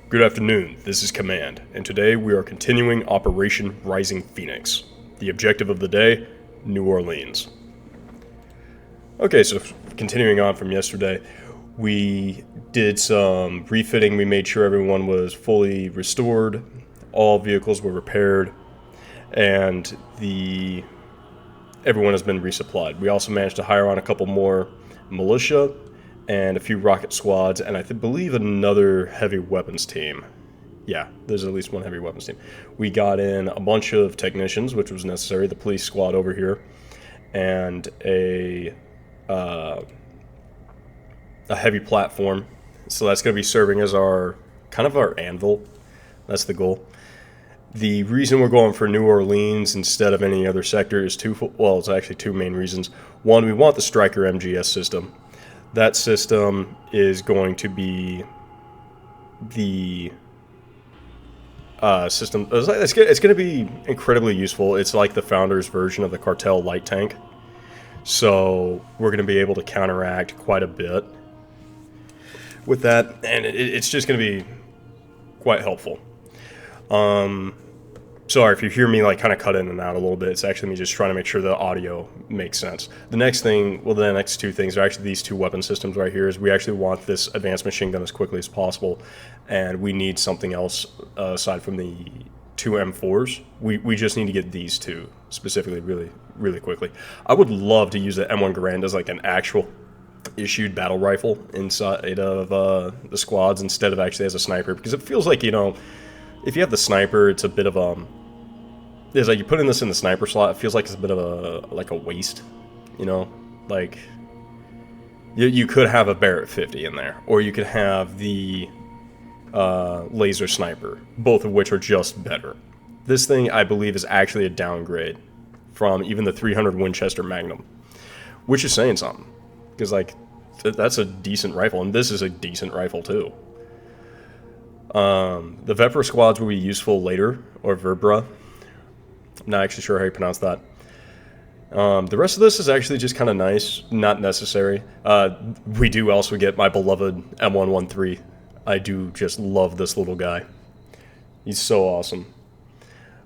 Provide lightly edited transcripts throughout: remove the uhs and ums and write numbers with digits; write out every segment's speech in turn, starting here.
Good afternoon, this is Command, and today we are continuing Operation Rising Phoenix. The objective of the day, New Orleans. Okay, so continuing on from yesterday, we did some refitting. We made sure everyone was fully restored, all vehicles were repaired, and everyone has been resupplied. We also managed to hire on a couple more militia and a few rocket squads, and I believe another heavy weapons team. Yeah, there's at least one heavy weapons team. We got in a bunch of technicians, which was necessary, the police squad over here, and a heavy platform. So that's going to be serving as our anvil. That's the goal. The reason we're going for New Orleans instead of any other sector is it's actually two main reasons. One, we want the Striker MGS system. That system is going to be the system. It's going to be incredibly useful. It's like the Founders version of the Cartel light tank. So we're going to be able to counteract quite a bit with that, and it's just going to be quite helpful. Sorry if you hear me kind of cut in and out a little bit. It's actually me just trying to make sure the audio makes sense. The next two things are actually these two weapon systems right here. Is we actually want this advanced machine gun as quickly as possible, and we need something else aside from the two M4s. We just need to get these two specifically really, really quickly. I would love to use the M1 Garand as an actual issued battle rifle inside of the squads instead of actually as a sniper, because it feels like, if you have the sniper, it's a bit of it's like you put in this in the sniper slot, it feels like it's a bit of a waste, you could have a Barrett 50 in there, or you could have the laser sniper, both of which are just better. This thing, I believe, is actually a downgrade from even the 300 Winchester Magnum, which is saying something, because that's a decent rifle, and this is a decent rifle too. The Vepr squads will be useful later, or Verbra. I'm not actually sure how you pronounce that. The rest of this is actually just kind of nice, not necessary. We do also get my beloved M113. I do just love this little guy. He's so awesome.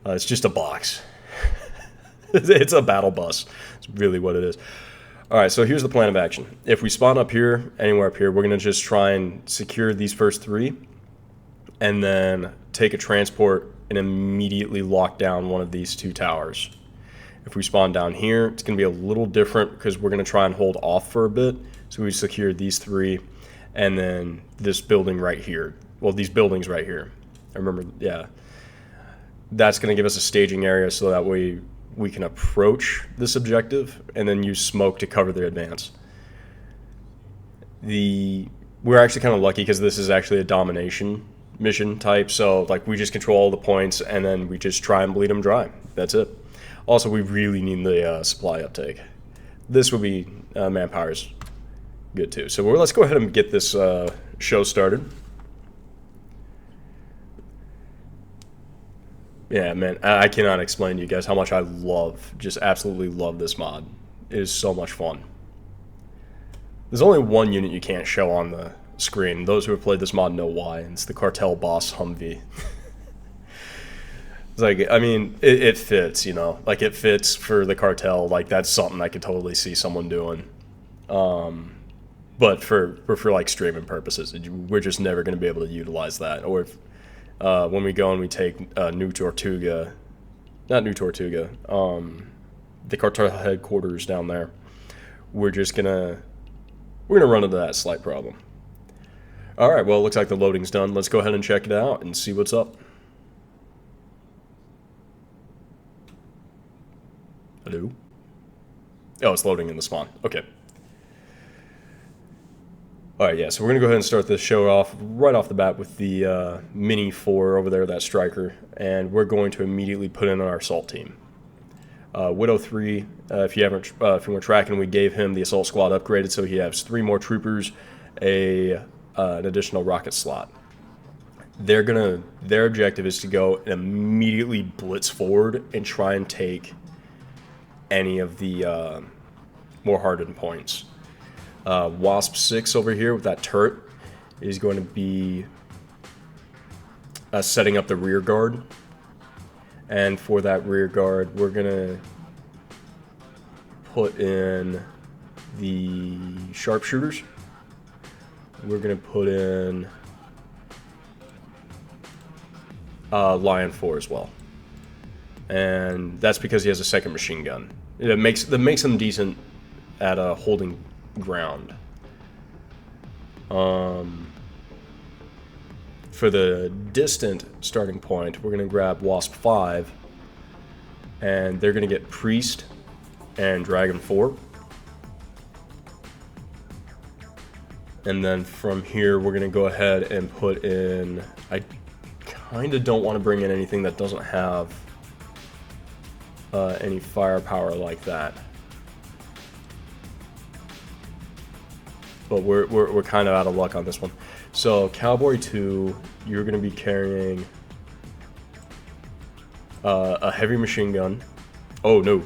It's just a box. It's a battle bus. It's really what it is. Alright, so here's the plan of action. If we spawn up here, anywhere up here, we're going to just try and secure these first three, and then take a transport and immediately lock down one of these two towers. If we spawn down here, it's going to be a little different because we're going to try and hold off for a bit. So we secure these three, and then this building right here. Well, these buildings right here. I remember, yeah. That's going to give us a staging area so that way we can approach this objective and then use smoke to cover the advance. We're actually kind of lucky because this is actually a domination mission type, so we just control all the points and then we just try and bleed them dry. That's it. Also, we really need the supply uptake. This would be manpower's good too. So let's go ahead and get this show started. Yeah, man, I cannot explain to you guys how much I just absolutely love this mod. It is so much fun. There's only one unit you can't show on the screen. Those who have played this mod know why. It's the Cartel Boss Humvee. It's it fits, it fits for the Cartel. That's something I could totally see someone doing. But for streaming purposes, we're just never going to be able to utilize that. Or if when we go and we take New Tortuga, not New Tortuga, the Cartel headquarters down there, we're gonna run into that slight problem. Alright, well, it looks like the loading's done. Let's go ahead and check it out and see what's up. Hello? Oh, it's loading in the spawn. Okay. Alright, yeah, so we're going to go ahead and start this show off right off the bat with the Mini 4 over there, that Striker, and we're going to immediately put in our assault team. Widow 3, if you were tracking, we gave him the assault squad upgraded, so he has 3 more troopers, an additional rocket slot. Their objective is to go and immediately blitz forward and try and take any of the more hardened points. Wasp 6 over here with that turret is going to be setting up the rear guard. And for that rear guard, we're gonna put in the sharpshooters. We're gonna put in Lion 4 as well, and that's because he has a second machine gun. That makes him decent at holding ground. For the distant starting point, we're gonna grab Wasp 5, and they're gonna get Priest and Dragon 4. And then from here, we're going to go ahead and put in... I kind of don't want to bring in anything that doesn't have any firepower like that. But we're kind of out of luck on this one. So, Cowboy 2, you're going to be carrying a heavy machine gun. Oh, no.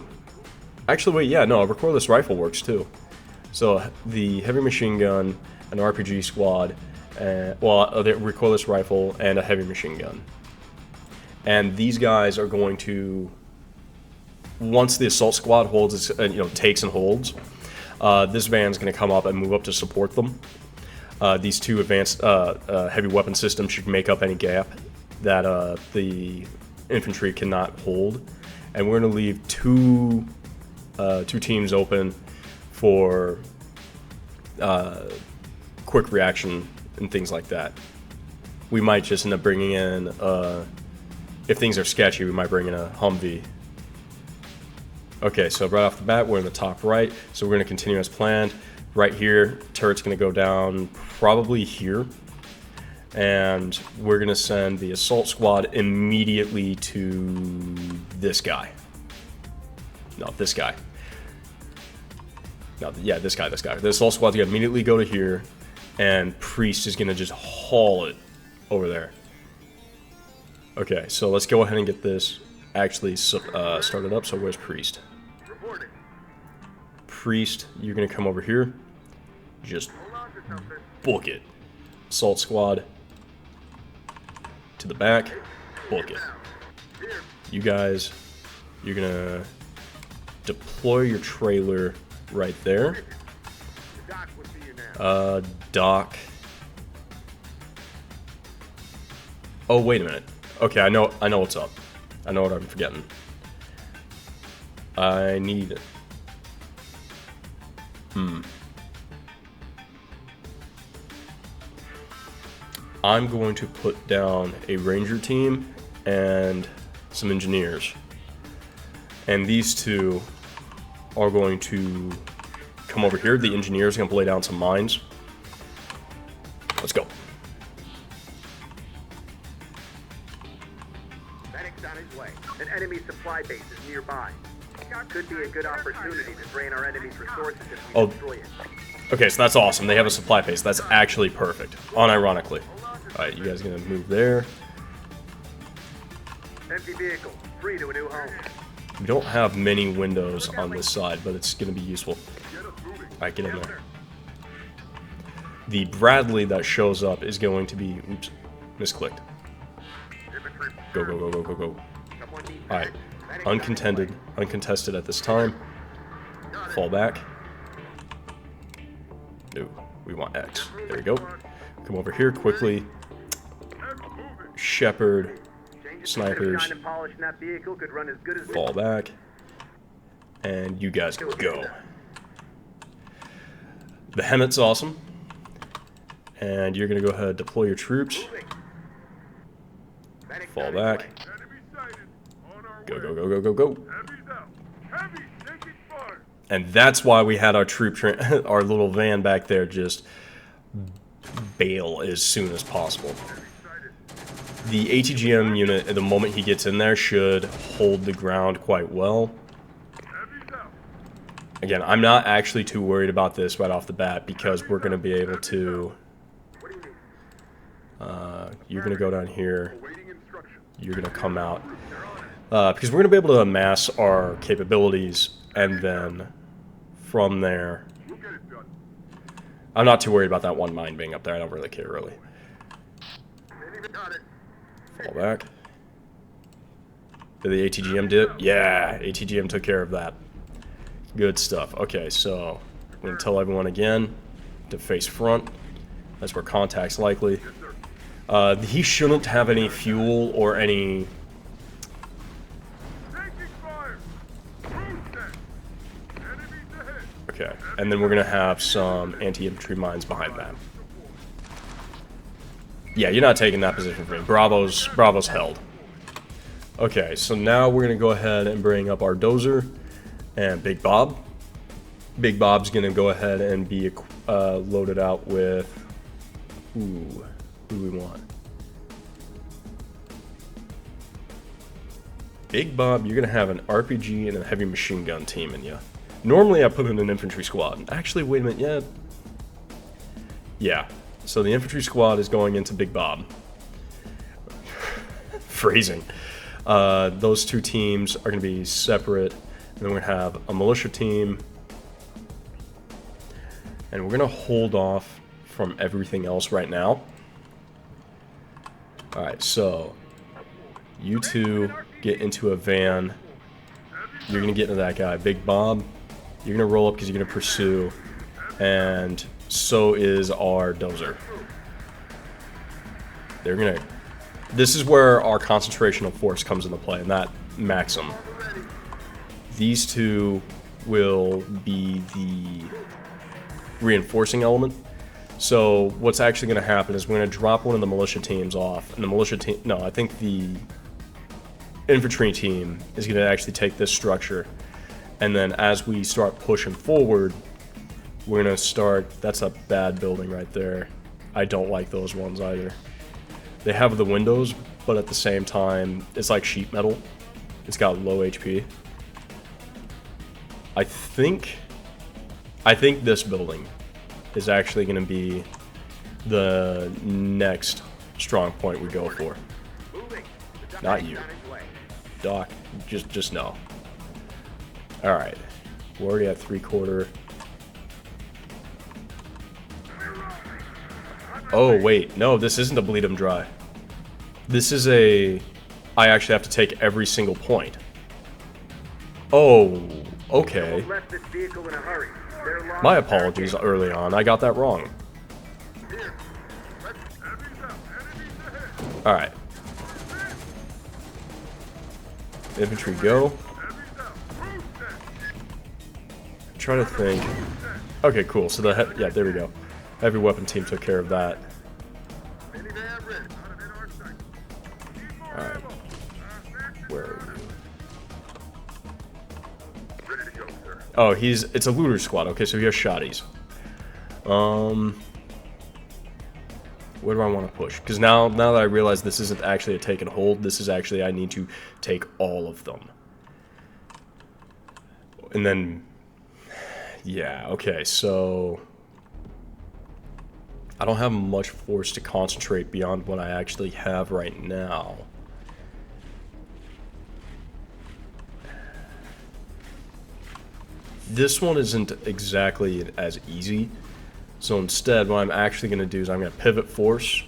Actually, wait, yeah, no, a recoilless rifle works too. So, the heavy machine gun, an RPG squad, well, a recoilless rifle, and a heavy machine gun. And these guys are going to, once the assault squad holds, takes and holds, this van's going to come up and move up to support them. These two advanced heavy weapon systems should make up any gap that the infantry cannot hold. And we're going to leave two teams open for quick reaction and things like that. We might just end up bringing in, if things are sketchy, we might bring in a Humvee. Okay, so right off the bat, we're in the top right, so we're going to continue as planned. Right here, turret's going to go down probably here, and we're going to send the assault squad immediately to this guy. No, this guy. No, yeah, this guy. The assault squad's going to immediately go to here, and Priest is going to just haul it over there. Okay, so let's go ahead and get this actually started up. So where's Priest? Priest, you're going to come over here. Just book it. Assault squad to the back. Book it. You guys, you're going to deploy your trailer right there. Doc. Oh, wait a minute. Okay, I know what's up. I know what I'm forgetting. I need... I'm going to put down a ranger team and some engineers. And these two are going to come over here. The engineers are going to lay down some mines. Let's go. Medic's on his way. An enemy supply base is nearby. Could be a good opportunity to drain our enemy's resources if we destroy it. Okay, so that's awesome. They have a supply base. That's actually perfect. Unironically. Alright, you guys are going to move there. Empty vehicle. Free to a new home. We don't have many windows on this side, but it's going to be useful. Alright, get in there. The Bradley that shows up is going to be... Oops. Misclicked. Go, go, go, go, go, go. Alright. Uncontested at this time. Fall back. No, we want X. There we go. Come over here quickly. Shepherd. Snipers. Fall back. And you guys can go. The Hemmett's awesome. And you're going to go ahead and deploy your troops. Fall back. Go, go, go, go, go, go. And that's why we had our our little van back there just bail as soon as possible. The ATGM unit, at the moment he gets in there, should hold the ground quite well. Again, I'm not actually too worried about this right off the bat because we're going to be able to... you're going to go down here. You're going to come out. Because we're going to be able to amass our capabilities, and then from there... I'm not too worried about that one mine being up there. I don't really care, really. Fall back. Did the ATGM do it? Yeah, ATGM took care of that. Good stuff. Okay, so I'm going to tell everyone again to face front. That's where contact's likely. He shouldn't have any fuel or any... Okay, and then we're going to have some anti-infantry mines behind that. Yeah, you're not taking that position for me. Bravo's held. Okay, so now we're going to go ahead and bring up our dozer and Big Bob. Big Bob's going to go ahead and be loaded out with... Ooh, who do we want? Big Bob, you're going to have an RPG and a heavy machine gun team in you. Normally I put in an infantry squad. Actually, wait a minute, yeah. So the infantry squad is going into Big Bob. Phrasing. Those two teams are going to be separate. And then we're going to have a militia team. And we're going to hold off from everything else right now. Alright, so you two get into a van. You're going to get into that guy. Big Bob, you're going to roll up because you're going to pursue. And so is our dozer. They're going to... This is where our concentration of force comes into play, and that Maxim. These two will be the reinforcing element. So what's actually going to happen is we're going to drop one of the militia teams off, and the militia team... No, I think the infantry team is going to actually take this structure, and then as we start pushing forward, we're going to start... That's a bad building right there. I don't like those ones either. They have the windows, but at the same time, it's like sheet metal. It's got low HP. I think this building is actually going to be the next strong point we go for. Not you. Doc, just no. Alright. We're already at 3/4. Oh, wait. No, this isn't a bleed 'em dry. This is a... I actually have to take every single point. Oh, okay. My apologies early on. I got that wrong. Alright. Infantry go. Try to think. Okay, cool. So the... Yeah, there we go. Heavy weapon team took care of that. Alright. Where are you? Oh, it's a looter squad. Okay, so he has shotties. Where do I want to push? Because now that I realize this isn't actually a take and hold, this is actually, I need to take all of them. And then... Yeah, okay, so... I don't have much force to concentrate beyond what I actually have right now. This one isn't exactly as easy. So instead, what I'm actually going to do is I'm going to pivot force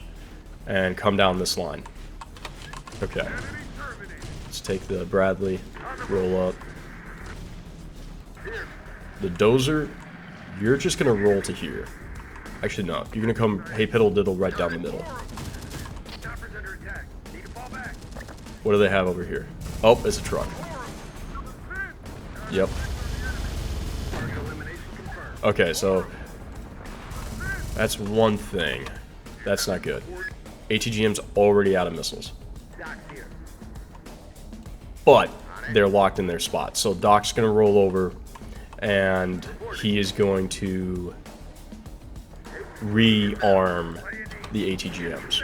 and come down this line. Okay. Let's take the Bradley, roll up. The dozer, you're just going to roll to here. Actually, no. You're going to come, hey, piddle diddle, right down the middle. What do they have over here? Oh, it's a truck. Yep. Okay, so that's one thing. That's not good. ATGM's already out of missiles. But they're locked in their spot. So Doc's going to roll over, and he is going to rearm the ATGMs.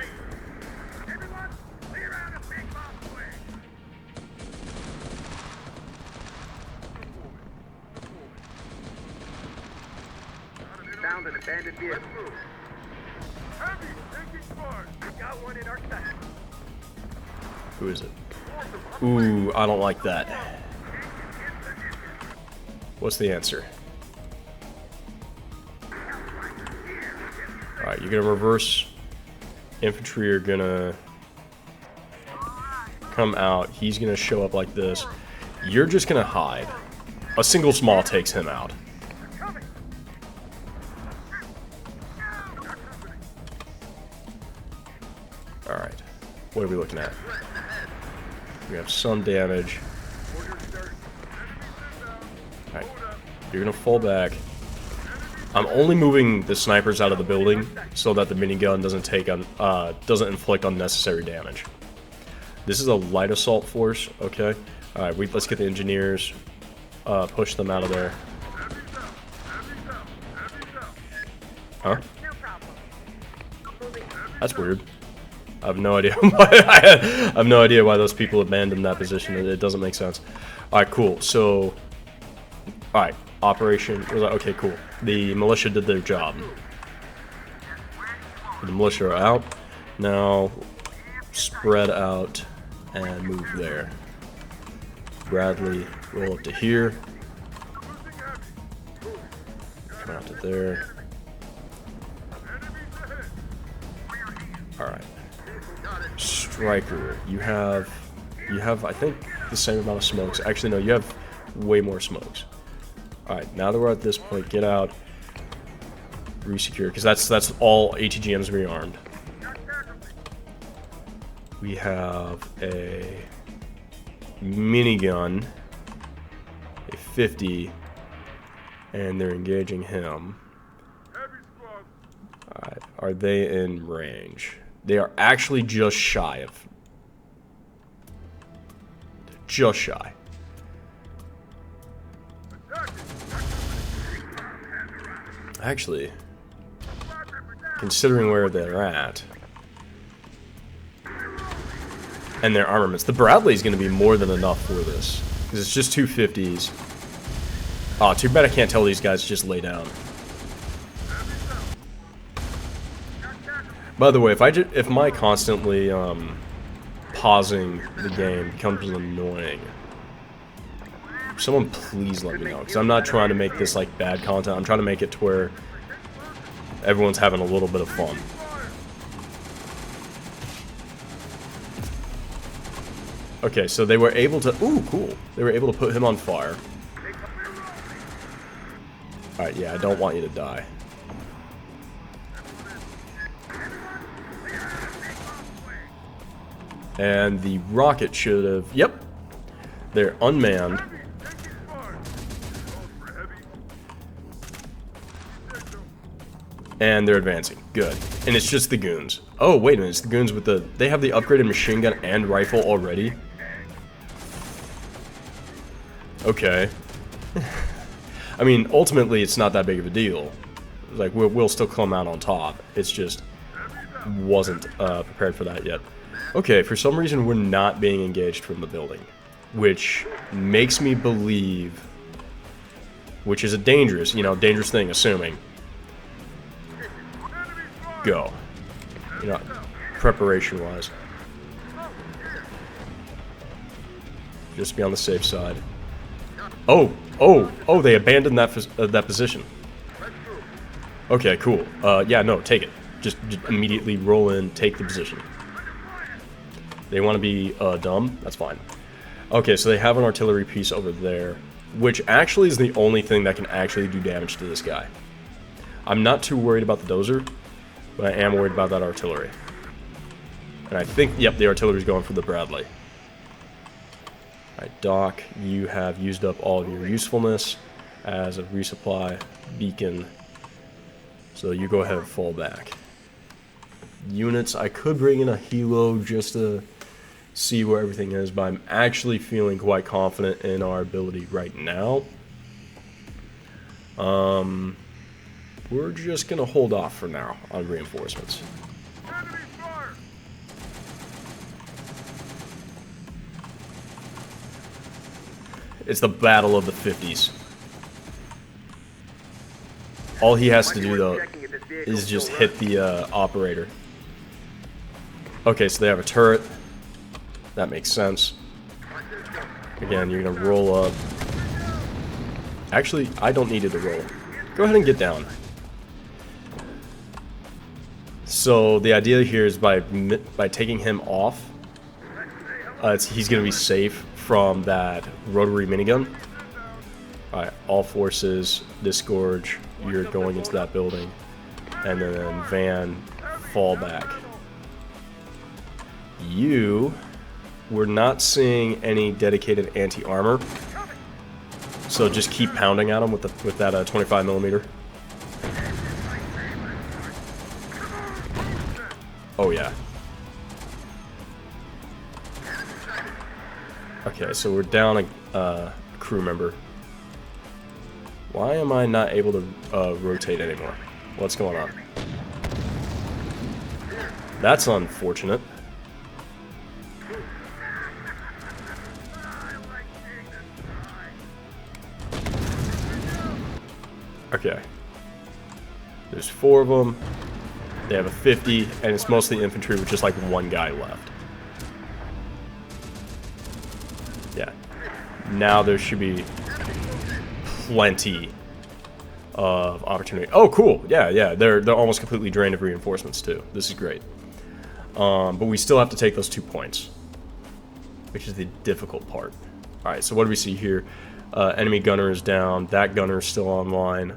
Found an abandoned vehicle. Got one in our sector. Who is it? Ooh, I don't like that. What's the answer? Alright, you're gonna reverse. Infantry are gonna come out. He's gonna show up like this. You're just gonna hide. A single small takes him out. Alright. What are we looking at? We have some damage. Alright. You're gonna fall back. I'm only moving the snipers out of the building so that the minigun doesn't inflict unnecessary damage. This is a light assault force, okay? Alright, let's get the engineers, push them out of there. Huh? That's weird. I have no idea why I have no idea why those people abandoned that position. It doesn't make sense. Alright, cool. So, alright, operation. Okay, cool. The militia did their job. The militia are out. Now, spread out and move there. Bradley, roll up to here. Come out to there. Alright. Striker, you have I think the same amount of smokes. Actually no, you have way more smokes. Alright, now that we're at this point, get out, resecure, because that's all ATGMs rearmed. We have a minigun, a 50, and they're engaging him. Alright, are they in range? They are actually just shy of... Just shy. Actually, considering where they're at, and their armaments, the Bradley is going to be more than enough for this. Because it's just 250s. Aw, too bad I can't tell these guys to just lay down. By the way, if my constantly pausing the game becomes annoying, someone please let me know, because I'm not trying to make this like bad content. I'm trying to make it to where everyone's having a little bit of fun. Okay, so they were able to... Ooh, cool. They were able to put him on fire. Alright, yeah, I don't want you to die. And the rocket should have... Yep. They're unmanned. And they're advancing. Good. And it's just the goons. Oh, wait a minute. It's the goons with the... They have the upgraded machine gun and rifle already. Okay. I mean, ultimately, it's not that big of a deal. Like, we'll still come out on top. It's just... wasn't prepared for that yet. Okay, for some reason we're not being engaged from the building, which makes me believe, which is a dangerous, dangerous thing, assuming. Go. Preparation-wise. Just be on the safe side. Oh, they abandoned that position. Okay, cool. Yeah, no, take it. Just immediately roll in, take the position. They want to be dumb? That's fine. Okay, so they have an artillery piece over there, which actually is the only thing that can actually do damage to this guy. I'm not too worried about the dozer, but I am worried about that artillery. And I think, yep, the artillery's going for the Bradley. Alright, Doc, you have used up all of your usefulness as a resupply beacon, so you go ahead and fall back. Units, I could bring in a helo just to see where everything is, but I'm actually feeling quite confident in our ability right now. We're just gonna hold off for now on reinforcements. It's the battle of the 50s. All he has to do, though, is just hit the operator. Okay, so they have a turret. That makes sense. Again, you're gonna roll up. Actually, I don't need it to roll. Go ahead and get down. So the idea here is by taking him off, he's going to be safe from that rotary minigun. Alright, all forces, disgorge, you're going into that building. And then Van, fall back. We're not seeing any dedicated anti-armor. So just keep pounding at them with that 25mm. Oh yeah. Okay, so we're down a crew member. Why am I not able to rotate anymore? What's going on? That's unfortunate. Okay. There's 4 of them. They have a 50, and it's mostly infantry with just like one guy left. Yeah. Now there should be plenty of opportunity. Oh, cool. Yeah, yeah. They're almost completely drained of reinforcements too. This is great. But we still have to take those 2 points, which is the difficult part. All right. So what do we see here? Enemy gunner is down. That gunner is still online,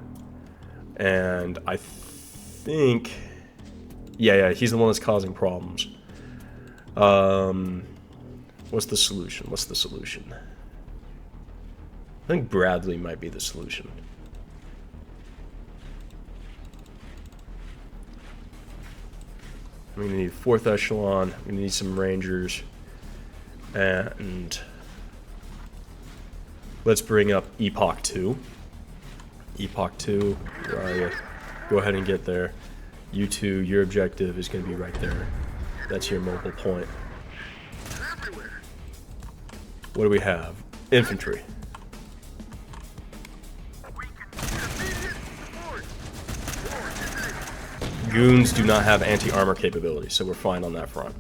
and I think, yeah, he's the one that's causing problems. What's the solution? What's the solution? I think Bradley might be the solution. I'm gonna need 4th echelon. I'm gonna need some rangers, and let's bring up Epoch 2. Epoch 2, where are you? Go ahead and get there. You 2, your objective is gonna be right there. That's your mobile point. What do we have? Infantry. Goons do not have anti-armor capability, so we're fine on that front.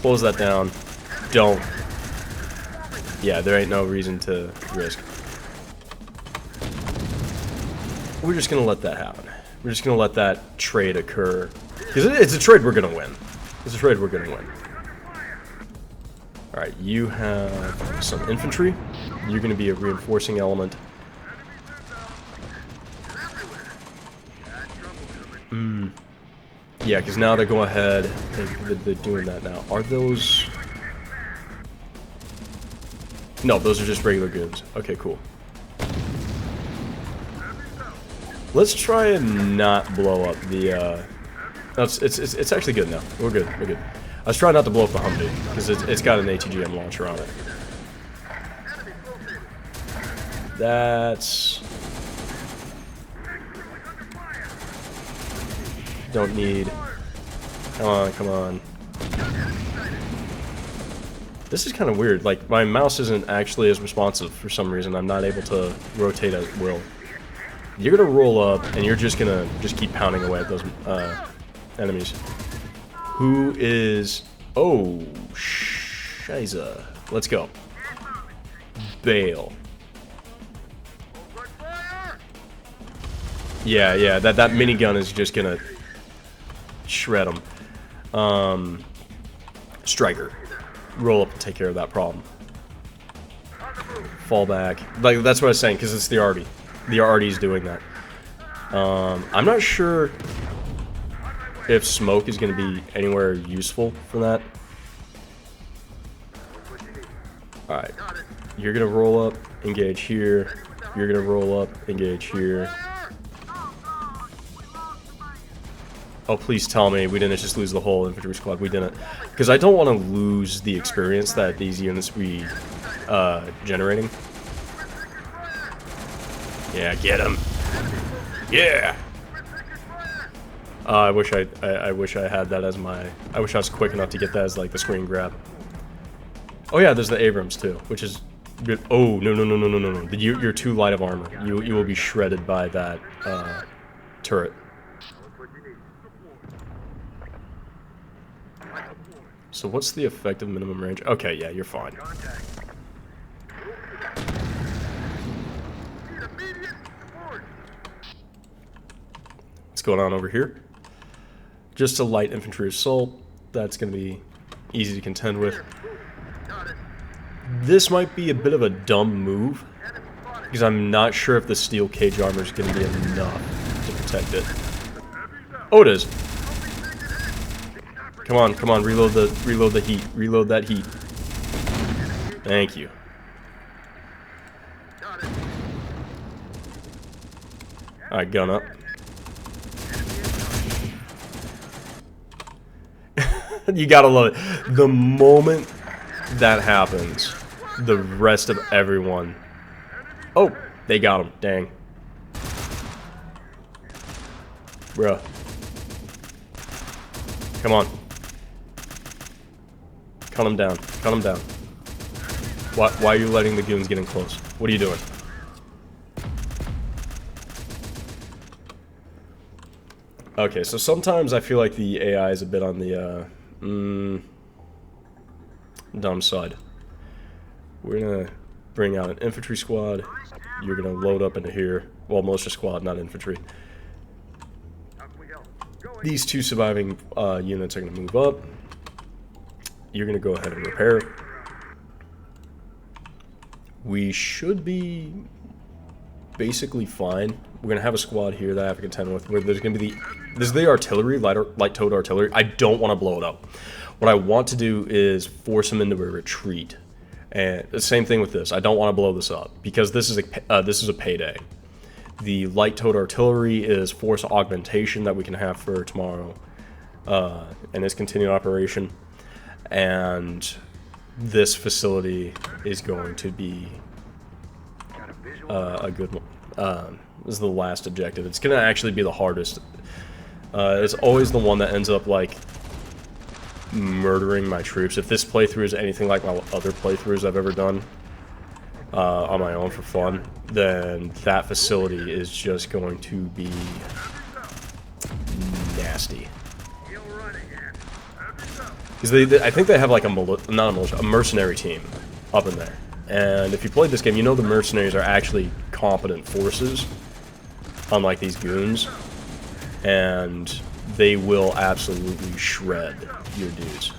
Close that down. Don't. Yeah, there ain't no reason to risk. We're just gonna let that happen. We're just gonna let that trade occur. Because it's a trade we're gonna win. It's a trade we're gonna win. Alright, you have some infantry. You're gonna be a reinforcing element. Yeah, because now they're going ahead. They're doing that now. Are those... No, those are just regular goons. Okay, cool. Let's try and not blow up the... No, it's actually good now. We're good. We're good. I was trying not to blow up the Humvee, because it's got an ATGM launcher on it. That's... Don't need... Come on, come on. This is kind of weird. Like, my mouse isn't actually as responsive for some reason. I'm not able to rotate at will. You're gonna roll up, and you're just gonna keep pounding away at those enemies. Who is... Oh, shiza. Let's go. Bail. Yeah, that minigun is just gonna shred them. Striker. Roll up and take care of that problem. Fall back. Like, that's what I was saying, because it's the Arty. The Arty's doing that. I'm not sure if smoke is going to be anywhere useful for that. Alright. You're going to roll up, engage here. You're going to roll up, engage here. Oh, please tell me we didn't just lose the whole infantry squad. We didn't. Because I don't want to lose the experience that these units be generating. Yeah, get him. Yeah. I wish I had that as my... I wish I was quick enough to get that as like the screen grab. Oh yeah, there's the Abrams too, which is good. Oh no. You're too light of armor. You will be shredded by that turret. So what's the effective minimum range? Okay, yeah, you're fine. Let's going on over here. Just a light infantry assault. That's going to be easy to contend with. This might be a bit of a dumb move, because I'm not sure if the steel cage armor is going to be enough to protect it. Oh, it is. Come on, come on, reload the heat. Reload that heat. Thank you. Alright, gun up. You gotta love it. The moment that happens, the rest of everyone... Oh, they got him. Dang. Bruh. Come on. Cut him down. Cut him down. Why are you letting the goons get in close? What are you doing? Okay, so sometimes I feel like the AI is a bit on the dumb side. We're gonna bring out an infantry squad. You're gonna load up into here. Well, militia squad, not infantry. These two surviving units are gonna move up. You're gonna go ahead and repair. We should be basically fine. We're gonna have a squad here that I have to contend with. Where there's gonna be this is the artillery, light-towed artillery. I don't want to blow it up. What I want to do is force them into a retreat. And the same thing with this. I don't want to blow this up because this is a payday. The light-towed artillery is force augmentation that we can have for tomorrow, and its continued operation. And this facility is going to be a good one. This is the last objective. It's going to actually be the hardest. It's always the one that ends up, like, murdering my troops. If this playthrough is anything like my other playthroughs I've ever done on my own for fun, then that facility is just going to be nasty. Because I think they have, like, a mercenary team up in there. And if you played this game, you know the mercenaries are actually competent forces, unlike these goons. And they will absolutely shred your dudes.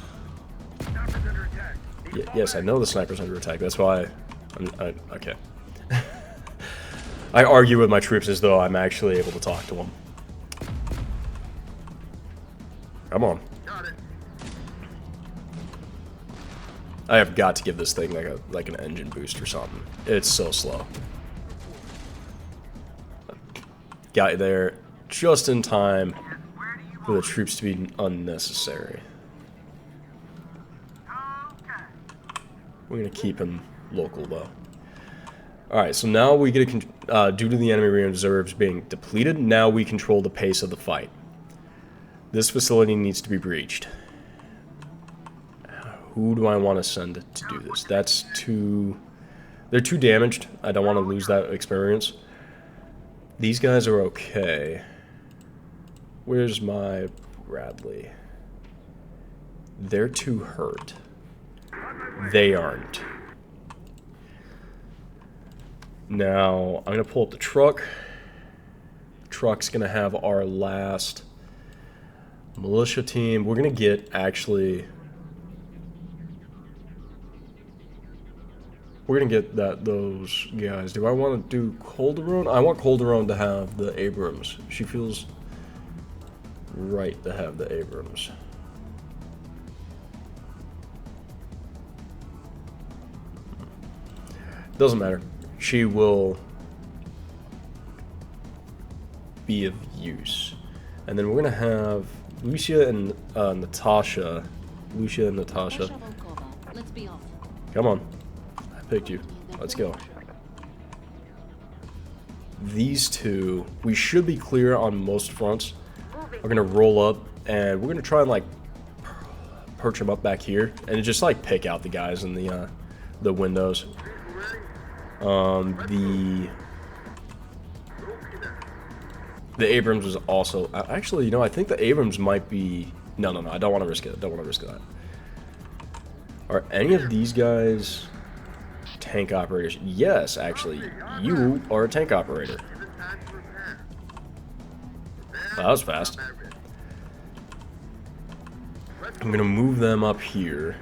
Yes, I know the sniper's under attack. That's why okay. I argue with my troops as though I'm actually able to talk to them. Come on. I have got to give this thing like an engine boost or something. It's so slow. Got there just in time for the troops to be unnecessary. We're gonna keep him local though. Alright, so now we get due to the enemy reserves being depleted, now we control the pace of the fight. This facility needs to be breached. Who do I want to send to do this? That's too... They're too damaged. I don't want to lose that experience. These guys are okay. Where's my Bradley? They're too hurt. They aren't. Now, I'm going to pull up the truck. Truck's going to have our last militia team. We're going to get, actually... We're going to get those guys. Do I want to do Calderon? I want Calderon to have the Abrams. She feels right to have the Abrams. Doesn't matter. She will be of use. And then we're going to have Lucia and Natasha. Lucia and Natasha. Come on. Picked you. Let's go. These two, we should be clear on most fronts. We're gonna roll up and we're gonna try and like perch them up back here and just like pick out the guys in the windows. The Abrams was also actually, you know, I think the Abrams might be no, I don't want to risk it. I don't want to risk that. Are any of these guys tank operators? Yes, actually. You are a tank operator. That was fast. I'm gonna move them up here.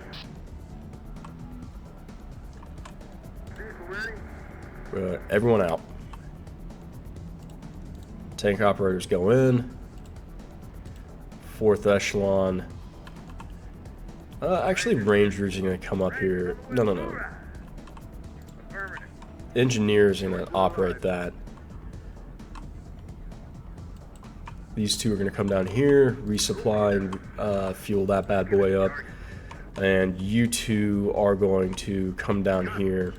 Everyone out. Tank operators go in. 4th echelon. Actually, Rangers are gonna come up here. No. Engineers are gonna operate that. These two are gonna come down here, resupply and fuel that bad boy up. And you two are going to come down here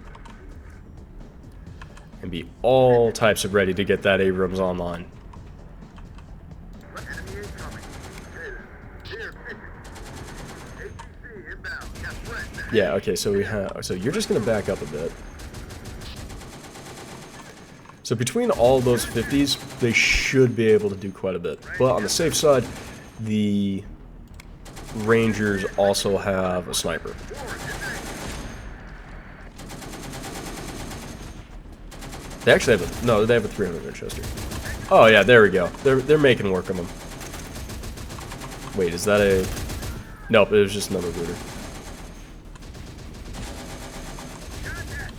and be all types of ready to get that Abrams online. Yeah, okay, so we have, so you're just gonna back up a bit. So between all those 50s, they should be able to do quite a bit. But on the safe side, the Rangers also have a sniper. They actually have a, no, they have a 300 Winchester. Oh yeah, there we go. They're making work of them. Wait, is that a... Nope, it was just another looter.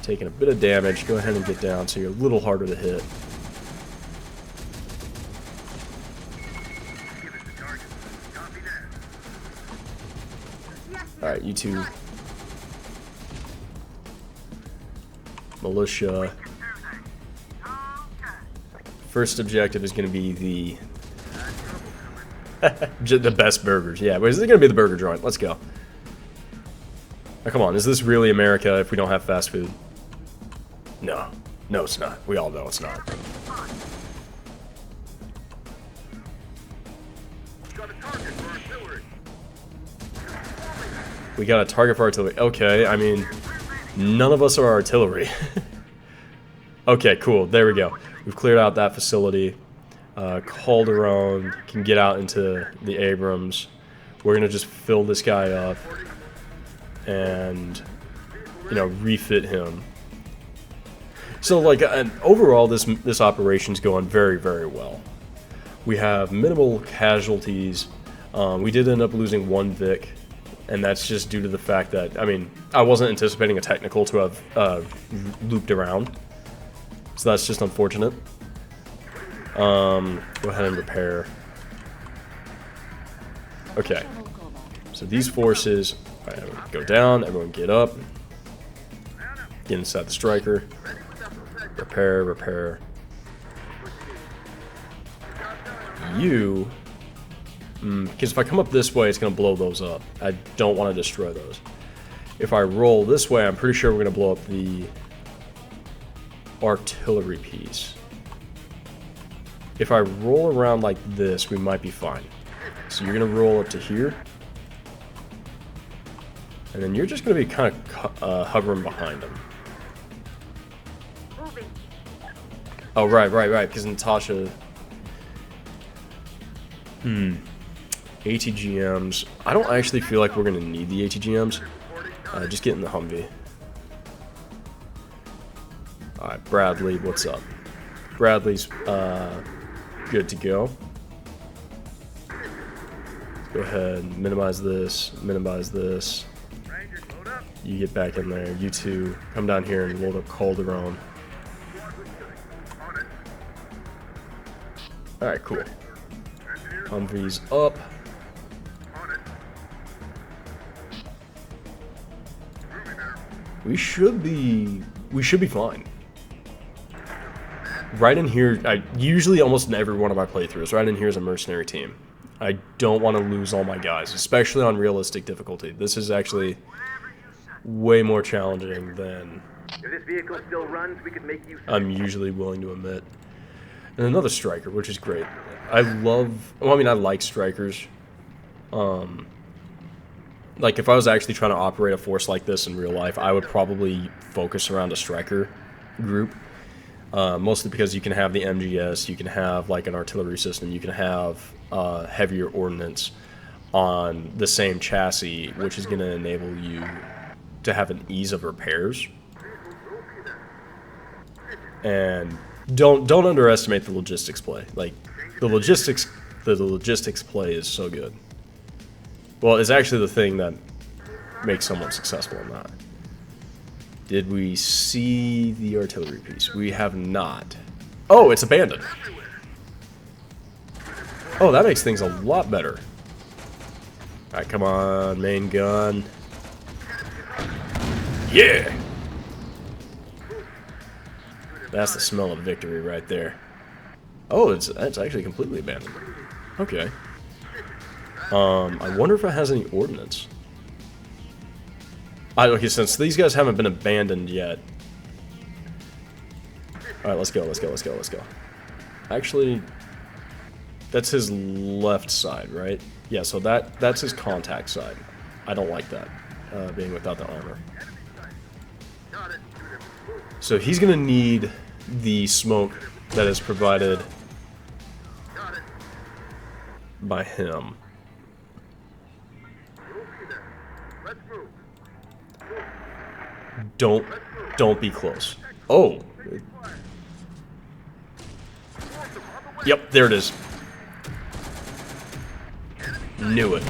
Taking a bit of damage. Go ahead and get down so you're a little harder to hit. Alright, you two. Militia. First objective is going to be the best burgers. Yeah, but is it going to be the burger joint? Let's go. Now, come on, is this really America if we don't have fast food? No. No, it's not. We all know it's not. We got a target for artillery. Okay, I mean, none of us are artillery. Okay, cool. There we go. We've cleared out that facility. Calderon can get out into the Abrams. We're going to just fill this guy up and, you know, refit him. So, like, overall, this operation's going very, very well. We have minimal casualties. We did end up losing 1 Vic, and that's just due to the fact that, I mean, I wasn't anticipating a technical to have looped around. So that's just unfortunate. Go ahead and repair. Okay. So these forces, alright, go down, everyone get up. Get inside the striker. Repair, repair. You... because if I come up this way, it's going to blow those up. I don't want to destroy those. If I roll this way, I'm pretty sure we're going to blow up the artillery piece. If I roll around like this, we might be fine. So you're going to roll up to here. And then you're just going to be kind of hovering behind them. Oh, right, because Natasha... ATGMs. I don't actually feel like we're going to need the ATGMs. Just get in the Humvee. Alright, Bradley, what's up? Bradley's good to go. Go ahead, minimize this, minimize this. You get back in there. You two come down here and load up Calderon. Alright, cool. Humvee's up. We should be fine. Right in here, usually almost in every one of my playthroughs, right in here is a mercenary team. I don't want to lose all my guys, especially on realistic difficulty. This is actually way more challenging than If this vehicle still runs, we could make use of I'm usually willing to admit. And another striker, which is great. I like strikers. Like, if I was actually trying to operate a force like this in real life, I would probably focus around a striker group. Mostly because you can have the MGS, you can have, like, an artillery system, you can have heavier ordnance on the same chassis, which is going to enable you to have an ease of repairs. And don't underestimate the logistics play. Like, the logistics The logistics play is so good. Well, it's actually the thing that makes someone successful in that. Did we see the artillery piece? We have not. Oh, it's abandoned. Oh, that makes things a lot better. Alright, come on, main gun. Yeah! That's the smell of victory right there. Oh, it's actually completely abandoned. Okay. I wonder if it has any ordnance. Okay, since these guys haven't been abandoned yet. Alright, let's go, let's go, let's go, let's go. Actually, that's his left side, right? Yeah, so that's his contact side. I don't like that, being without the armor. So he's gonna need the smoke that is provided by him. Don't be close. Oh. Yep, there it is. Knew it.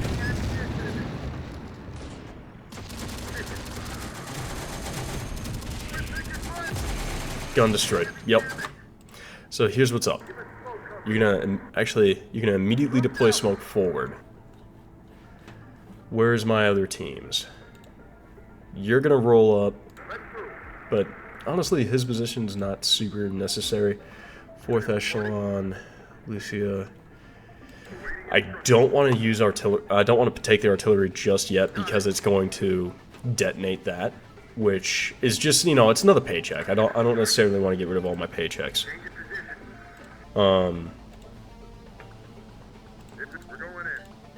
Gun destroyed. Yep. So here's what's up. You're gonna immediately deploy smoke forward. Where's my other teams? You're gonna roll up, but honestly, his position's not super necessary. 4th echelon, Lucia. I don't want to use artillery. I don't want to take the artillery just yet because it's going to detonate that, which is just, you know, it's another paycheck. I don't necessarily want to get rid of all my paychecks.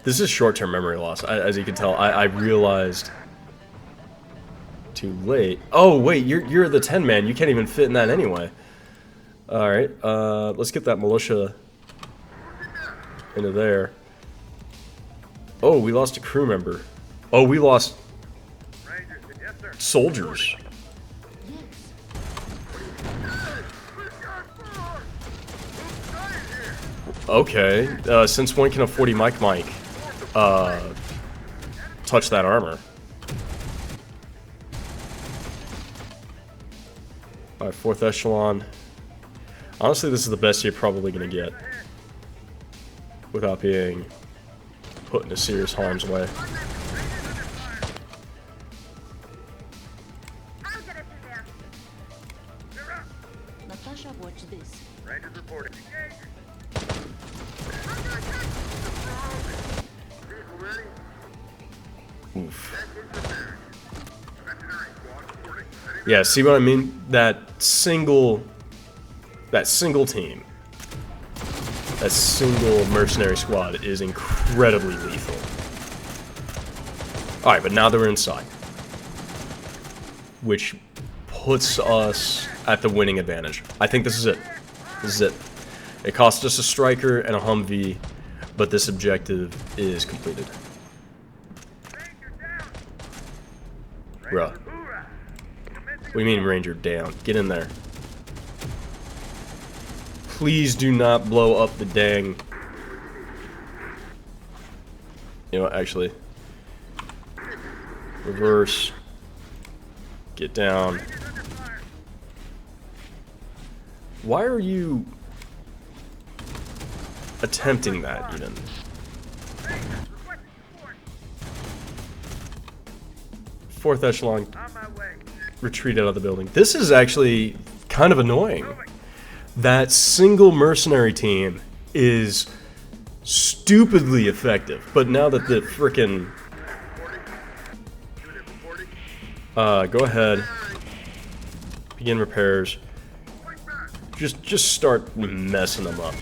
This is short-term memory loss. As you can tell, I realized too late. Oh wait, you're the 10-man. You can't even fit in that anyway. All right, let's get that militia into there. Oh, we lost a crew member. Oh, we lost soldiers. Okay, since when can a 40 mic touch that armor? Alright, 4th echelon. Honestly, this is the best you're probably going to get without being put into serious harm's way. Natasha, watch this. Rangers reporting. Oof. Yeah, see what I mean? That single team, that single mercenary squad is incredibly lethal. Alright, but now that we're inside, which puts us at the winning advantage. I think this is it. This is it. It cost us a striker and a Humvee, but this objective is completed. Bruh. What do you mean, Ranger down? Get in there. Please do not blow up the dang... You know what, actually. Reverse. Get down. Why are you attempting that, even? Fourth echelon. Retreat out of the building. This is actually kind of annoying. That single mercenary team is stupidly effective, but now that the frickin' go ahead, begin repairs. Just start messing them up.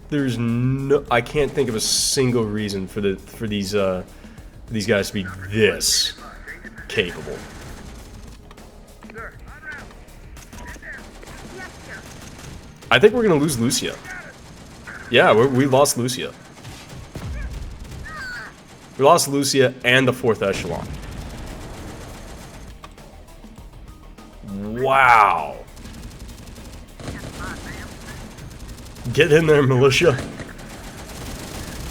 There's no, I can't think of a single reason for these guys to be this capable. I think we're gonna lose Lucia. Yeah, we lost Lucia. We lost Lucia and the 4th echelon. Wow. Get in there, militia.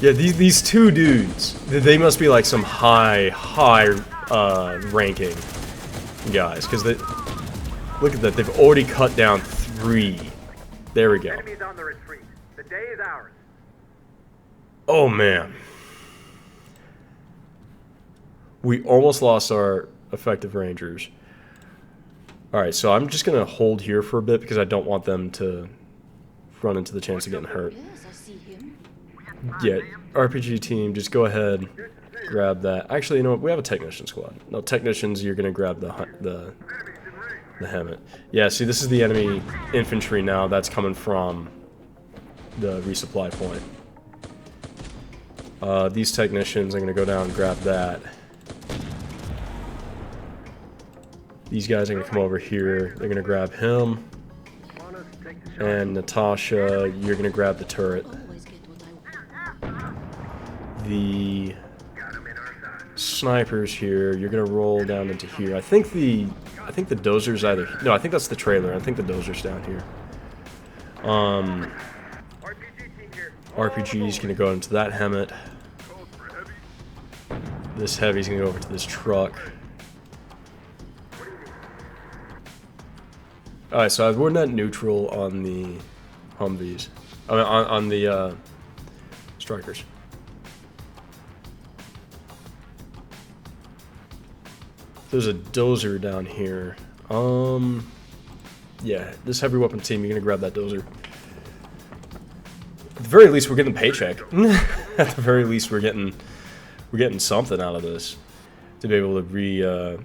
Yeah, these two dudes, they must be like some high ranking guys, because they look at that. They've already cut down 3. There we go. Enemies on the retreat. The day is ours. Oh man, we almost lost our effective rangers. All right, so I'm just gonna hold here for a bit because I don't want them to run into the chance of getting hurt. Yes, I see him. Yeah, RPG team, just go ahead, grab that. Actually, you know what? We have a technician squad. No, technicians, you're gonna grab the helmet. Yeah, see, this is the enemy infantry now. That's coming from the resupply point. These technicians, I'm gonna go down and grab that. These guys are gonna come over here. They're gonna grab him. And Natasha, you're gonna grab the turret. Always get what I want. The snipers here, you're gonna roll down into here. I think the dozer's either no, I think that's the trailer. I think the dozer's down here. RPG's gonna go into that helmet. This heavy's gonna go over to this truck. Alright, so we're net neutral on the Humvees. I mean, on the strikers. There's a dozer down here. Yeah, this heavy weapon team, you're gonna grab that dozer. At the very least, we're getting a paycheck. At the very least, we're getting something out of this to be able to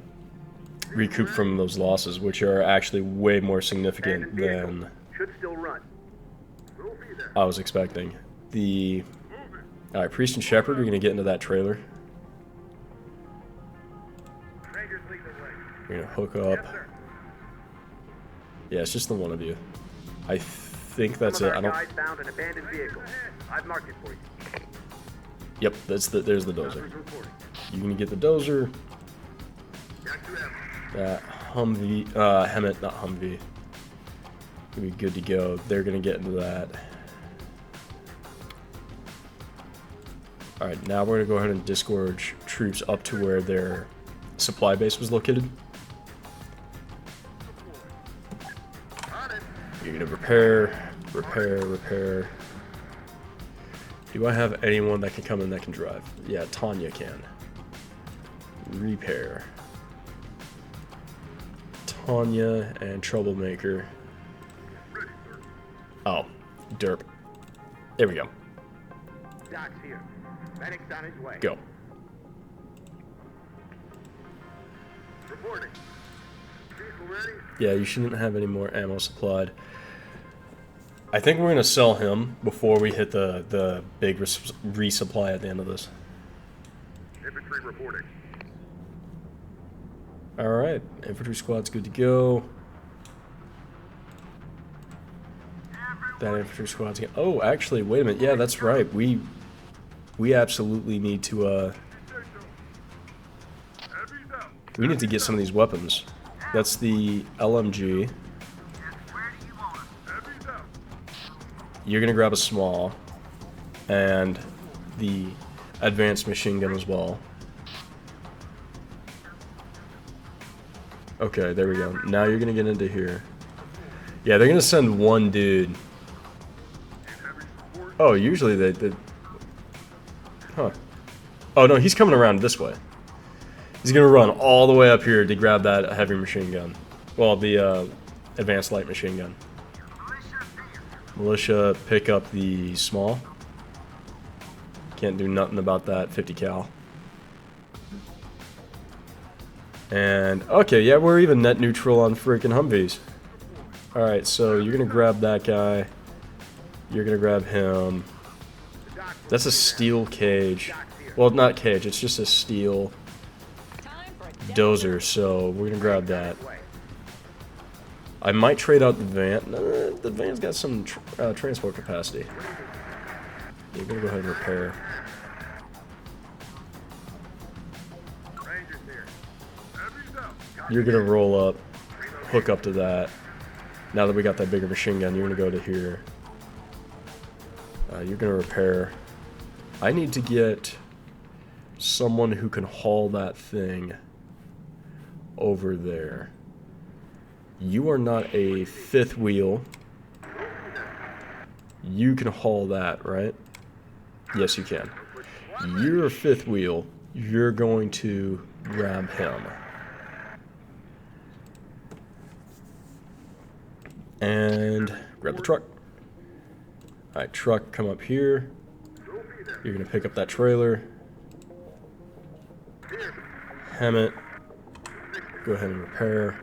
recoup from those losses, which are actually way more significant than Should still run. We'll be there. I was expecting. Alright, Priest and Shepherd are gonna get into that trailer. Rangers lead the way. We're gonna hook Yes, up. sir. Yeah, it's just the one of you. I think that's Some it. of I our don't. guys found an abandoned vehicle. I've marked it for you. Yep, there's the dozer. Reporting. You're gonna get the dozer. Jack to them. That Humvee, Hemet, not Humvee. Gonna be good to go. They're gonna get into that. Alright, now we're gonna go ahead and disgorge troops up to where their supply base was located. You're gonna repair. Do I have anyone that can come in that can drive? Yeah, Tanya can. Repair. Tanya and Troublemaker. Oh, derp. There we go. Doc's here. Medic's on his way. Go. Reporting. Vehicle ready? Yeah, you shouldn't have any more ammo supplied. I think we're gonna sell him before we hit the big resupply at the end of this. Infantry reporting. Alright, infantry squad's good to go. That infantry squad's good. Oh, actually, wait a minute. Yeah, that's right. We absolutely need to we need to get some of these weapons. That's the LMG. You're gonna grab a small and the advanced machine gun as well. Okay, there we go. Now you're gonna get into here. Yeah, they're gonna send one dude. Oh, usually they huh. Oh no, he's coming around this way. He's gonna run all the way up here to grab that heavy machine gun. Well, the advanced light machine gun. Militia, pick up the small. Can't do nothing about that 50 cal. And, okay, yeah, we're even net neutral on freaking Humvees. Alright, so you're gonna grab that guy. You're gonna grab him. That's a steel cage. Well, not cage, it's just a steel dozer, so we're gonna grab that. I might trade out the van. The van's got some transport capacity. You're gonna go ahead and repair. Rangers here. Heavy's up. You're gonna roll up, hook up to that. Now that we got that bigger machine gun, you're gonna go to here. You're gonna repair. I need to get someone who can haul that thing over there. You are not a fifth wheel. You can haul that, right? Yes, you can. You're a fifth wheel. You're going to grab him. And grab the truck. Alright, truck, come up here. You're going to pick up that trailer. Hem it. Go ahead and repair.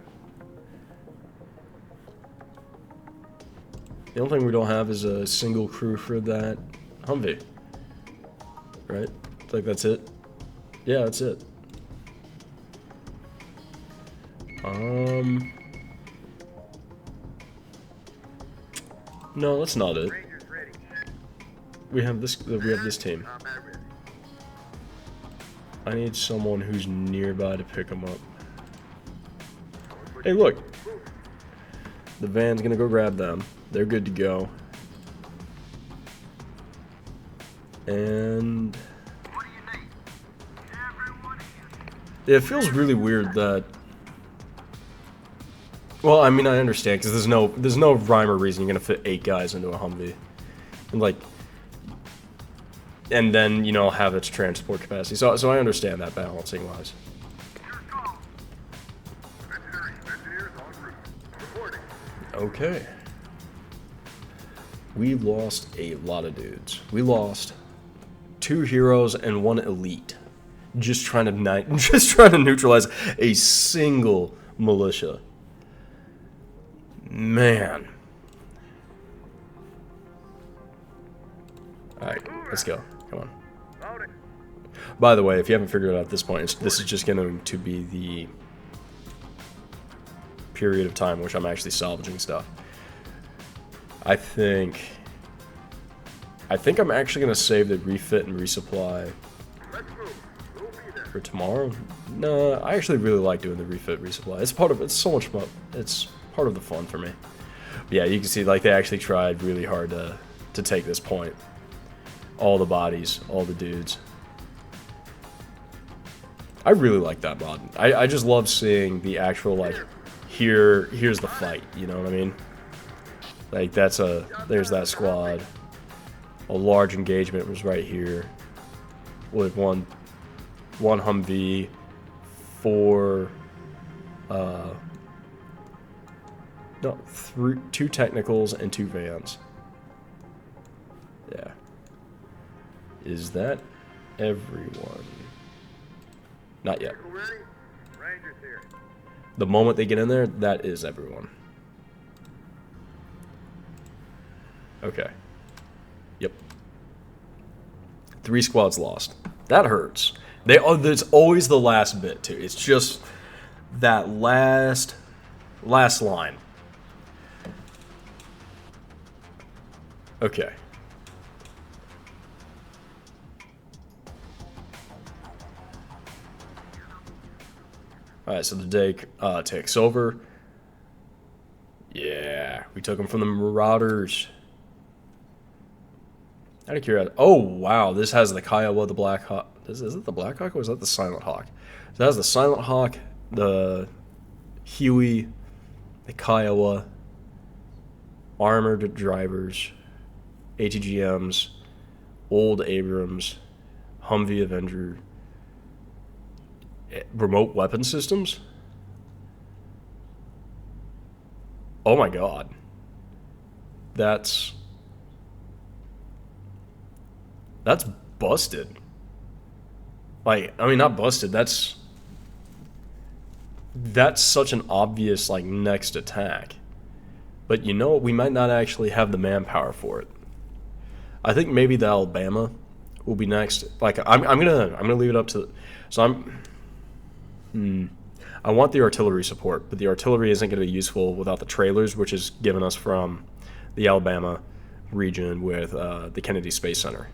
The only thing we don't have is a single crew for that Humvee. Right? I think that's it. Yeah, that's it. No, that's not it. We have this team. I need someone who's nearby to pick them up. Hey, look. The van's gonna go grab them. They're good to go. And yeah, it feels really weird that. Well, I mean, I understand because there's no rhyme or reason you're gonna fit 8 guys into a Humvee, and like, and then have its transport capacity. So I understand that balancing wise. Okay. We lost a lot of dudes. We lost 2 heroes and 1 elite, just trying to neutralize a single militia. Man. Alright, let's go. Come on. By the way, if you haven't figured it out at this point, this is just going to be the period of time which I'm actually salvaging stuff. I think I'm actually going to save the refit and resupply for tomorrow. No, I actually really like doing the refit resupply. It's so much fun. It's part of the fun for me. But yeah, you can see like they actually tried really hard to take this point. All the bodies, all the dudes. I really like that mod. I just love seeing the actual like here's the fight, you know what I mean? Like there's that squad. A large engagement was right here with one Humvee, 4 2 technicals and 2 vans. Yeah. Is that everyone? Not yet. The moment they get in there, that is everyone. Okay. Yep. 3 squads lost. That hurts. There's always the last bit too. It's just that last line. Okay. Alright, so the day takes over. Yeah, we took them from the marauders. Out of curiosity. Oh, wow, this has the Kiowa, the Black Hawk. Is it the Black Hawk or is that the Silent Hawk? So it has the Silent Hawk, the Huey, the Kiowa, armored drivers, ATGMs, old Abrams, Humvee Avenger, remote weapon systems? Oh my god. That's busted. Like, I mean, not busted, that's such an obvious, like, next attack. But you know what, we might not actually have the manpower for it. I think maybe the Alabama will be next. Like, I'm gonna leave it up to, so I want the artillery support, but the artillery isn't going to be useful without the trailers, which is given us from the Alabama region with the Kennedy Space Center.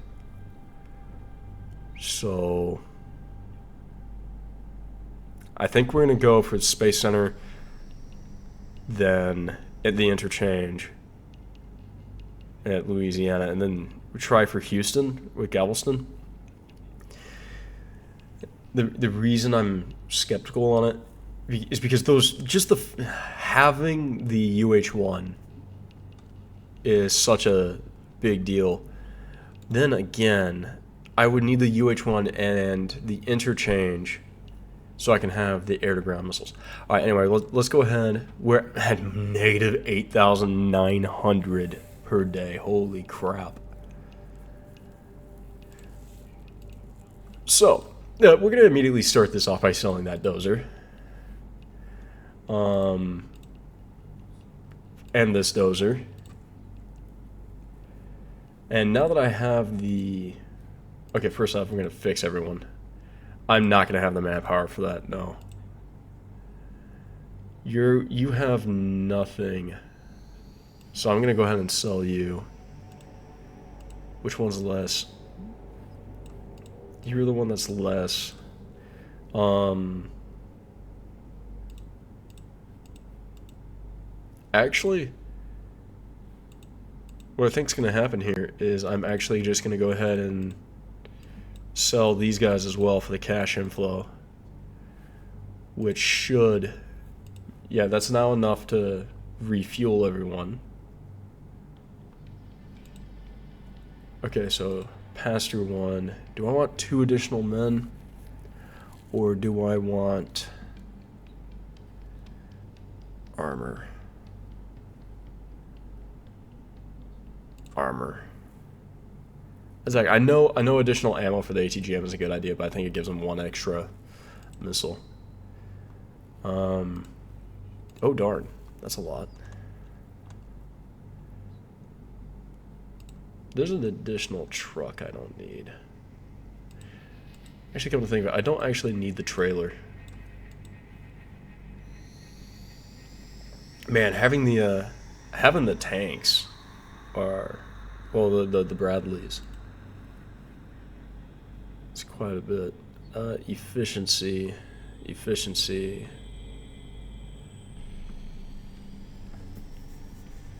So I think we're going to go for the Space Center, then at the interchange, at Louisiana, and then try for Houston with Galveston. The reason I'm skeptical on it is because having the UH-1 is such a big deal. Then again, I would need the UH-1 and the interchange so I can have the air-to-ground missiles. All right, anyway, let's go ahead. We're at negative 8,900 per day. Holy crap. So, we're going to immediately start this off by selling that dozer. And this dozer. And now that I have the... Okay, first off, we're going to fix everyone. I'm not going to have the manpower for that, no. You have nothing. So I'm going to go ahead and sell you. Which one's less? You're the one that's less. Actually, what I think's going to happen here is I'm actually just going to go ahead and sell these guys as well for the cash inflow, which should, yeah, that's now enough to refuel everyone. Okay, so pass-through 1. Do I want 2 additional men, or do I want armor? Armor. It's like I know additional ammo for the ATGM is a good idea, but I think it gives them 1 extra missile. Oh darn, that's a lot. There's an additional truck I don't need. Actually, come to think of it, I don't actually need the trailer. Man, having the tanks are, well, the Bradleys. It's quite a bit. Efficiency.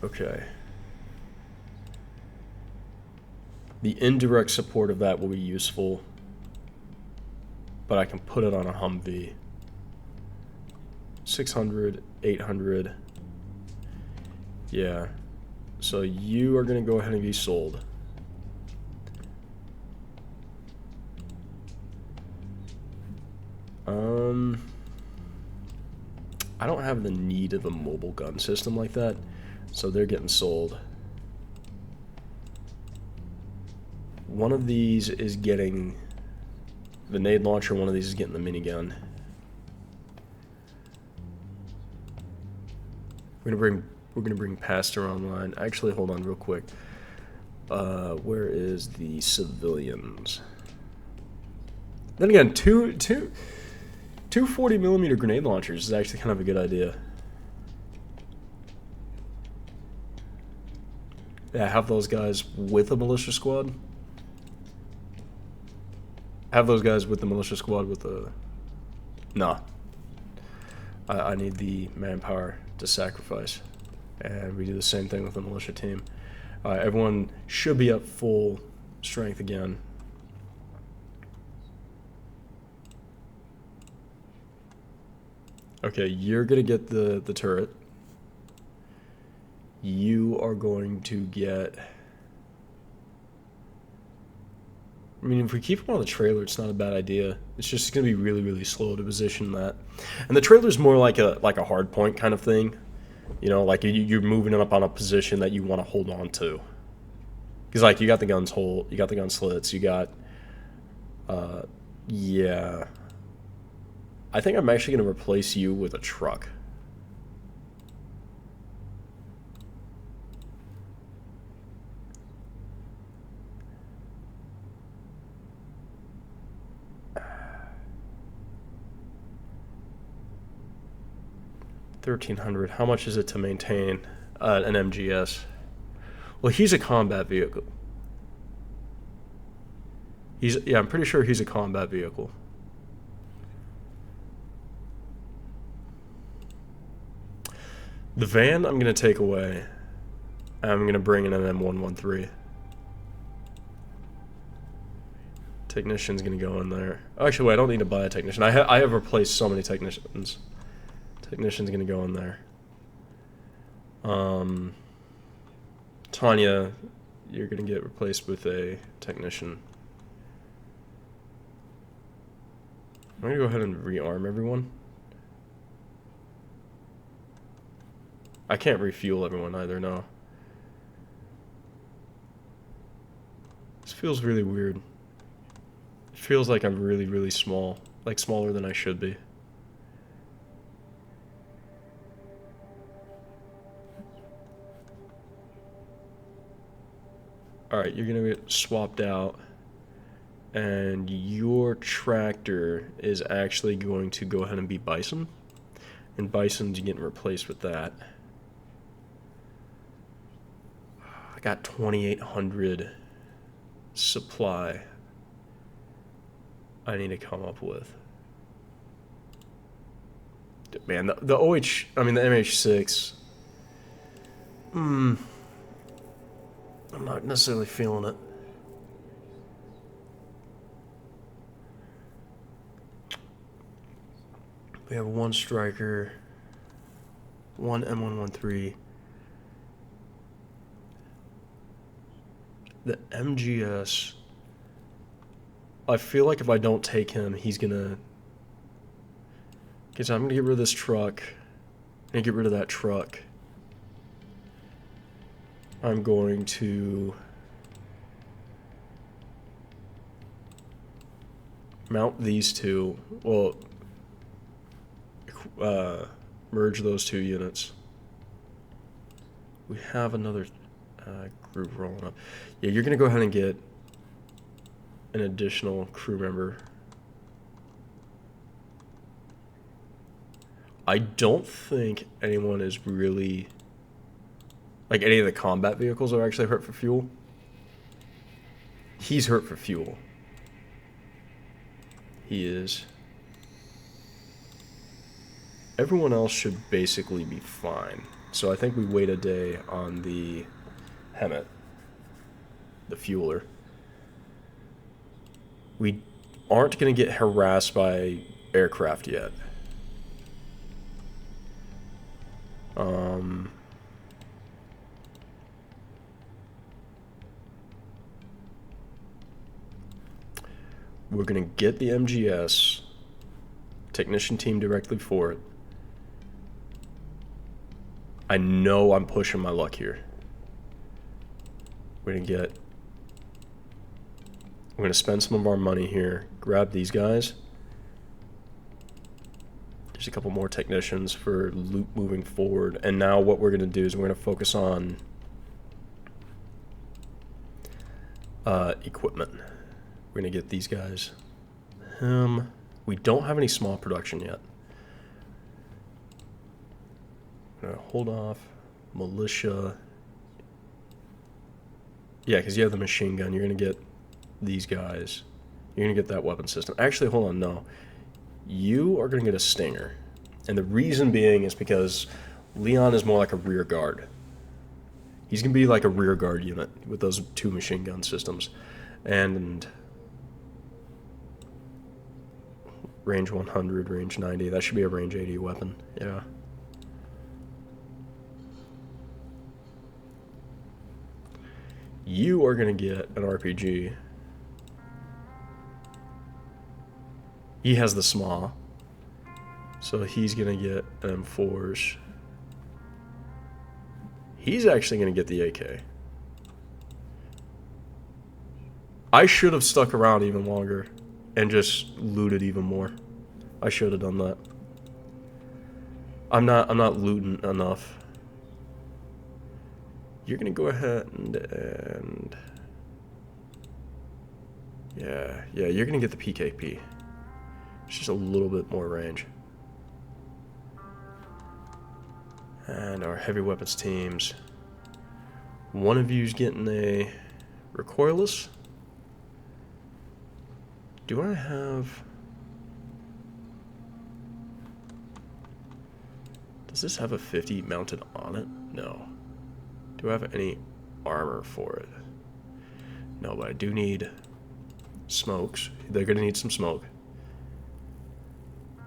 Okay. The indirect support of that will be useful, but I can put it on a Humvee. 600, 800. Yeah. So you are going to go ahead and be sold. I don't have the need of a mobile gun system like that, so they're getting sold. One of these is getting the nade launcher, one of these is getting the minigun. We're gonna bring Pastor online. Actually, hold on real quick. Where is the civilians? Then again, two 40mm grenade launchers is actually kind of a good idea. Yeah, have those guys with a militia squad. Have those guys with the militia squad with the... Nah. I need the manpower to sacrifice. And we do the same thing with the militia team. Everyone should be at full strength again. Okay, you're going to get the turret. You are going to get... I mean, if we keep them on the trailer, it's not a bad idea. It's just going to be really, really slow to position that. And the trailer's more like a hard point kind of thing. You know, like you're moving it up on a position that you want to hold on to. Because, like, you got the guns you got the gun slits, you got... yeah... I think I'm actually going to replace you with a truck. $1,300. How much is it to maintain an MGS? Well, he's a combat vehicle. Yeah, I'm pretty sure he's a combat vehicle. The van I'm going to take away. I'm gonna bring in an M113. Technician's gonna go in there. Actually, wait, I don't need to buy a technician. I have replaced so many technicians. Technician's gonna go in there. Tanya, you're gonna get replaced with a technician. I'm gonna go ahead and rearm everyone. I can't refuel everyone either, no. This feels really weird. It feels like I'm really, really small. Like smaller than I should be. Alright, you're gonna get swapped out. And your tractor is actually going to go ahead and be Bison. And Bison's getting replaced with that. I got 2,800 supply I need to come up with. Man, the MH6. I'm not necessarily feeling it. We have one striker, one M113. The MGS, I feel like if I don't take him, he's gonna... Okay, so I'm gonna get rid of this truck. I'm gonna get rid of that truck. I'm going to mount these two. Well, merge those two units. We have another group rolling up. Yeah, you're gonna go ahead and get an additional crew member. I don't think anyone is really... Like, any of the combat vehicles are actually hurt for fuel. He's hurt for fuel. He is. Everyone else should basically be fine. So I think we wait a day on the Hemet, the fueler. We aren't going to get harassed by aircraft yet. We're going to get the MGS, technician team directly for it. I know I'm pushing my luck here. We're going to spend some of our money here, grab these guys. There's a couple more technicians for loot moving forward. And now what we're going to do is we're going to focus on equipment. We're going to get these guys. We don't have any small production yet. I'm going to hold off. Militia. Yeah, because you have the machine gun. You're going to get these guys. You're going to get that weapon system. Actually, hold on, no. You are going to get a Stinger. And the reason being is because Leon is more like a rear guard. He's going to be like a rear guard unit with those two machine gun systems. And range 100, range 90. That should be a range 80 weapon. Yeah. You are going to get an RPG. He has the SMA. So he's going to get an M4s. He's actually going to get the AK. I should have stuck around even longer and just looted even more. I should have done that. I'm not looting enough. You're gonna go ahead and yeah, you're gonna get the PKP. It's just a little bit more range. And our heavy weapons teams. One of you's getting a recoilless. Do I have... Does this have a 50 mounted on it? No. Do I have any armor for it? No, but I do need smokes. They're going to need some smoke.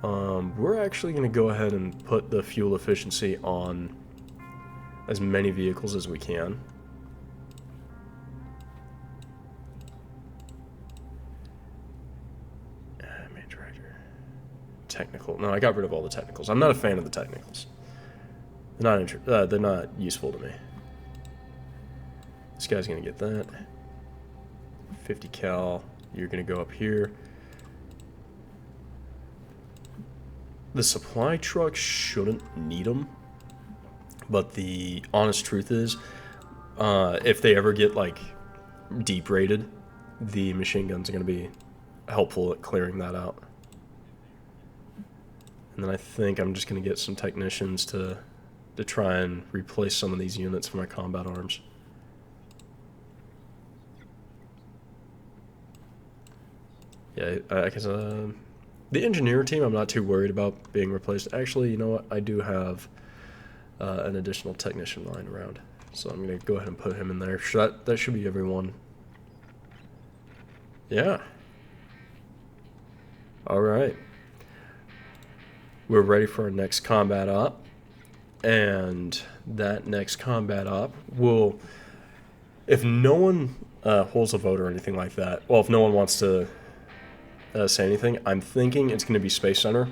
We're actually going to go ahead and put the fuel efficiency on as many vehicles as we can. Main tractor. Technical. No, I got rid of all the technicals. I'm not a fan of the technicals. They're not useful to me. This guy's going to get that. 50 cal. You're going to go up here. The supply truck shouldn't need them, but the honest truth is, if they ever get like deep rated, the machine guns are going to be helpful at clearing that out. And then I think I'm just going to get some technicians to try and replace some of these units for my combat arms. Yeah, I guess the engineer team, I'm not too worried about being replaced. Actually, you know what? I do have an additional technician lying around. So I'm going to go ahead and put him in there. So that should be everyone. Yeah. Alright. We're ready for our next combat op. And that next combat op will... If no one holds a vote or anything like that... Well, if no one wants to... say anything, I'm thinking it's going to be Space Center,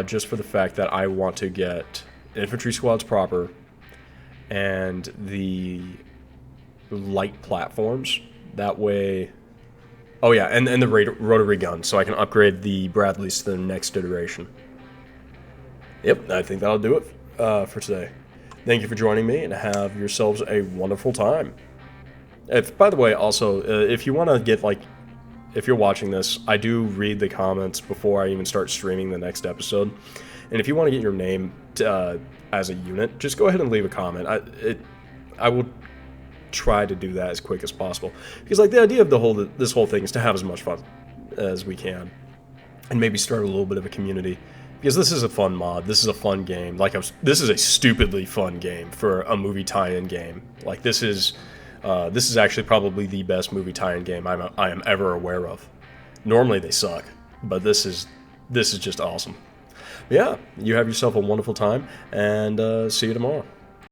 just for the fact that I want to get infantry squads proper and the light platforms. That way, oh yeah, and the rotary gun, so I can upgrade the Bradleys to the next iteration. Yep, I think that'll do it for today. Thank you for joining me, and have yourselves a wonderful time. By the way, also, if you want to get like... If you're watching this, I do read the comments before I even start streaming the next episode. And if you want to get your name as a unit, just go ahead and leave a comment. I will try to do that as quick as possible. Because like the idea of this whole thing is to have as much fun as we can. And maybe start a little bit of a community. Because this is a fun mod. This is a fun game. This is a stupidly fun game for a movie tie-in game. Like this is actually probably the best movie tie-in game I am ever aware of. Normally they suck, but this is just awesome. But yeah, you have yourself a wonderful time, and see you tomorrow.